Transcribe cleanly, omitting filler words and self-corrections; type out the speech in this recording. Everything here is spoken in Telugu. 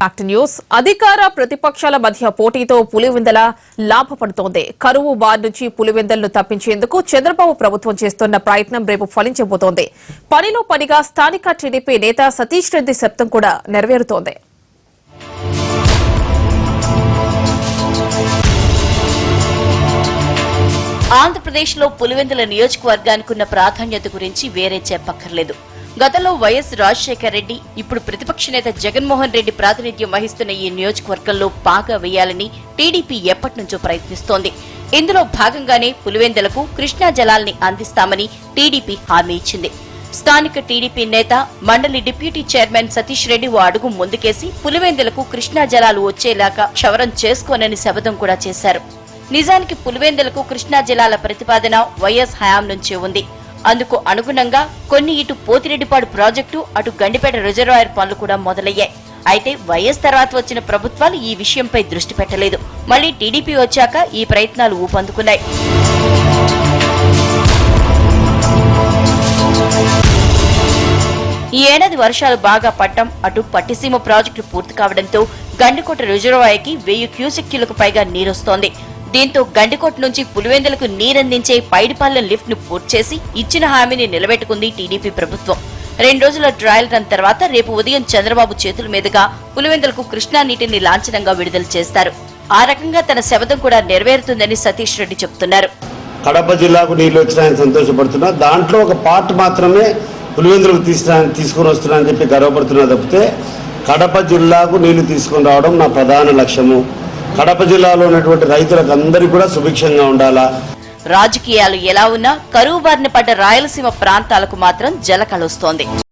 ఫ్యాక్ట్ న్యూస్ అధికార ప్రతిపక్షాల మధ్య పోటీతో పులివెందుల లాభపడుతోంది. కరువు బారి నుంచి పులివెందులను తప్పించేందుకు చంద్రబాబు ప్రభుత్వం చేస్తున్న ప్రయత్నం రేపు ఫలించబోతోంది. పనిలో పనిగా స్థానిక టీడీపీ నేత సతీష్ రెడ్డి శబ్దం కూడా నెరవేరుతోంది. ఆంధ్రప్రదేశ్లో పులివెందుల నియోజకవర్గానికి ఉన్న ప్రాధాన్యత గురించి వేరే చెప్పక్కర్లేదు. గతంలో వైఎస్ రాజశేఖర్ రెడ్డి, ఇప్పుడు ప్రతిపక్ష నేత జగన్మోహన్ రెడ్డి ప్రాతినిధ్యం వహిస్తున్న ఈ నియోజకవర్గంలో పాగా వేయాలని టీడీపీ ఎప్పటినుంచో ప్రయత్నిస్తోంది. ఇందులో భాగంగానే పులివెందులకు కృష్ణా జలాల్ని అందిస్తామని టీడీపీ హామీ ఇచ్చింది. స్థానిక టీడీపీ నేత, మండలి డిప్యూటీ చైర్మన్ సతీష్ రెడ్డి ఓ అడుగు ముందుకేసి పులివెందులకు కృష్ణా జలాలు వచ్చేలాగా క్షవరం చేసుకోనని శపథం కూడా చేశారు. నిజానికి పులివెందులకు కృష్ణా జలాల ప్రతిపాదన వైఎస్ హయాం నుంచే ఉంది. అందుకు అనుగుణంగా కొన్ని ఇటు పోతిరెడ్డిపాడు ప్రాజెక్టు, అటు గండిపేట రిజర్వాయర్ పనులు కూడా మొదలయ్యాయి. అయితే వైఎస్ తర్వాత వచ్చిన ప్రభుత్వాలు ఈ విషయంపై దృష్టి పెట్టలేదు. మళ్లీ టీడీపీ వచ్చాక ఈ ప్రయత్నాలు ఊపందుకున్నాయి. ఈ ఏడాది వర్షాలు బాగా పడటం, అటు పట్టిసీమ ప్రాజెక్టు పూర్తి కావడంతో గండికోట రిజర్వాయర్కి 1000 క్యూసెక్కులకు పైగా నీరొస్తోంది. దీంతో గండికోట నుంచి పులివెందులకు నీరందించే పైడిపాలెం లిఫ్ట్ ను పూర్తి చేసి ఇచ్చిన హామీని నిలబెట్టుకుంది టీడీపీ ప్రభుత్వం. 2 రోజుల ట్రయల్ రన్ తర్వాత రేపు ఉదయం చంద్రబాబు చేతుల మీదుగా పులివెందులకు కృష్ణా నీటిని లాంఛనంగా విడుదల చేస్తారు. ఆ రకంగా తన శపథం కూడా నెరవేరుతుందని సతీష్ రెడ్డి చెబుతున్నారు. కడప జిల్లాకు నీళ్లు వచ్చినాయని సంతోషపడుతున్నా, దాంట్లో ఒక పార్ట్ మాత్రమే పులివెందులకు తీసుకుని వస్తున్నానని చెప్పి గర్వపడుతున్నా తప్పితే కడప జిల్లాకు నీళ్లు తీసుకుని రావడం నా ప్రధాన లక్ష్యము. కడప జిల్లాలో ఉన్నటువంటి రైతులకు అందరికీ కూడా సుభిక్షంగా ఉండాలా. రాజకీయాలు ఎలా ఉన్నా కరువు బారిన పడ్డ రాయలసీమ ప్రాంతాలకు మాత్రం జలకళొస్తోంది.